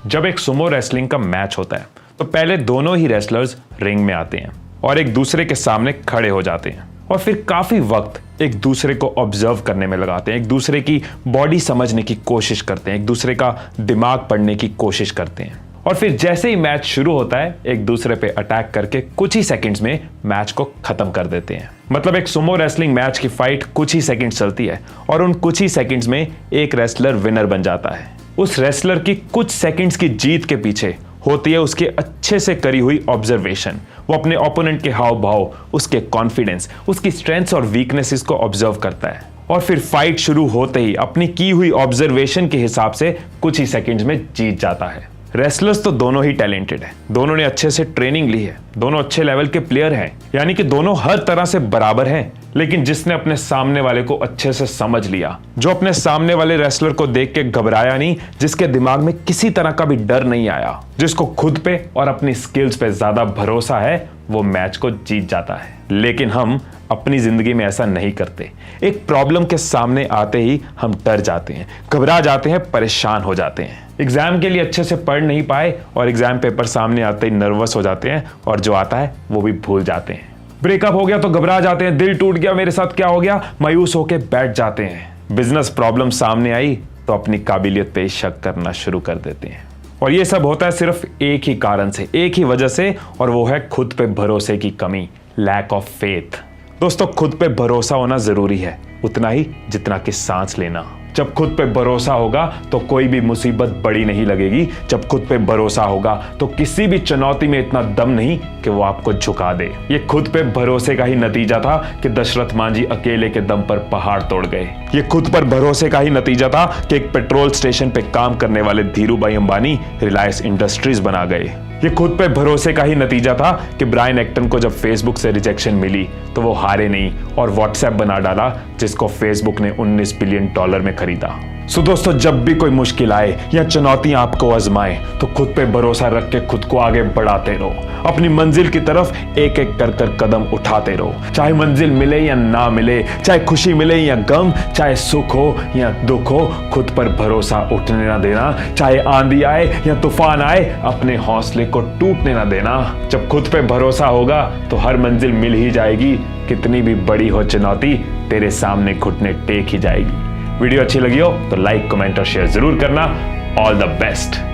जब एक Sumo wrestling का मैच होता है तो पहले दोनों ही रेसलर्स रिंग में आते हैं और एक दूसरे के सामने खड़े हो जाते हैं और फिर काफी वक्त एक दूसरे को ऑब्जर्व करने में लगाते हैं, एक दूसरे की बॉडी समझने की कोशिश करते हैं, एक दूसरे का दिमाग पढ़ने की कोशिश करते हैं और फिर जैसे ही मैच शुरू होता है एक दूसरे पे अटैक करके कुछ ही सेकंड्स में मैच को खत्म कर देते हैं। मतलब एक सुमो रेसलिंग मैच की फाइट कुछ ही सेकंड्स चलती है और उन कुछ ही सेकंड्स में एक रेसलर विनर बन जाता है। उस रेसलर की कुछ सेकंड्स की जीत के पीछे होती है उसके अच्छे से करी हुई ऑब्जर्वेशन। वो अपने ओपोनेंट के हाव भाव, उसके कॉन्फिडेंस, उसकी स्ट्रेंथ्स और वीकनेसेस को ऑब्जर्व करता है और फिर फाइट शुरू होते ही अपनी की हुई ऑब्जर्वेशन के हिसाब से कुछ ही सेकंड्स में जीत जाता है। रेसलर्स तो दोनों ही टैलेंटेड हैं, दोनों ने अच्छे से ट्रेनिंग ली है, दोनों अच्छे लेवल के प्लेयर हैं, यानी कि दोनों हर तरह से बराबर हैं। लेकिन जिसने अपने सामने वाले को अच्छे से समझ लिया, जो अपने सामने वाले रेसलर को देख के घबराया नहीं, जिसके दिमाग में किसी तरह का भी डर नहीं आया, जिसको खुद पे और अपनी स्किल्स पे ज्यादा भरोसा है, वो मैच को जीत जाता है। लेकिन हम अपनी जिंदगी में ऐसा नहीं करते। एक प्रॉब्लम के सामने आते ही हम डर जाते हैं, घबरा जाते हैं, परेशान हो जाते हैं, एग्जाम के लिए अच्छे से पढ़ नहीं पाए और एग्जाम पेपर सामने आते ही नर्वस हो जाते हैं और जो आता है वो भी भूल जाते हैं। ब्रेकअप हो गया तो घबरा जाते हैं, दिल टूट गया, मेरे साथ क्या हो गया, मायूस होकर बैठ जाते हैं। बिजनेस प्रॉब्लम सामने आई तो अपनी काबिलियत पे शक करना शुरू कर देते हैं। और ये सब होता है सिर्फ एक ही कारण से, एक ही वजह से, और वो है खुद पे भरोसे की कमी, लैक ऑफ फेथ। दोस्तों, खुद पे भरोसा होना जरूरी है, उतना ही जितना कि सांस लेना। जब खुद पे भरोसा होगा तो कोई भी मुसीबत बड़ी नहीं लगेगी। जब खुद पे भरोसा होगा तो किसी भी चुनौती में इतना दम नहीं कि वो आपको झुका दे। ये खुद पे भरोसे का ही नतीजा था कि दशरथ मांझी अकेले के दम पर पहाड़ तोड़ गए। ये खुद पर भरोसे का ही नतीजा था कि एक पेट्रोल स्टेशन पे काम करने वाले धीरूभाई अंबानी रिलायंस इंडस्ट्रीज बना गए। ये खुद पे भरोसे का ही नतीजा था कि ब्रायन एक्टन को जब फेसबुक से रिजेक्शन मिली तो वो हारे नहीं और व्हाट्सएप बना डाला, जिसको फेसबुक ने $19 बिलियन में खरीदा। सो दोस्तों, जब भी कोई मुश्किल आए या चुनौतियां आपको आजमाए तो खुद पे भरोसा रख के खुद को आगे बढ़ाते रहो। अपनी मंजिल की तरफ एक एक कर कदम उठाते रहो। चाहे मंजिल मिले या ना मिले, चाहे खुशी मिले या गम, चाहे सुख हो या दुख हो, खुद पर भरोसा उठने ना देना। चाहे आंधी आए या तूफान आए, अपने हौसले को टूटने ना देना। जब खुद पे भरोसा होगा तो हर मंजिल मिल ही जाएगी। कितनी भी बड़ी हो चुनौती, तेरे सामने घुटने टेक ही जाएगी। वीडियो अच्छी लगी हो तो लाइक, कमेंट और शेयर जरूर करना। All the best.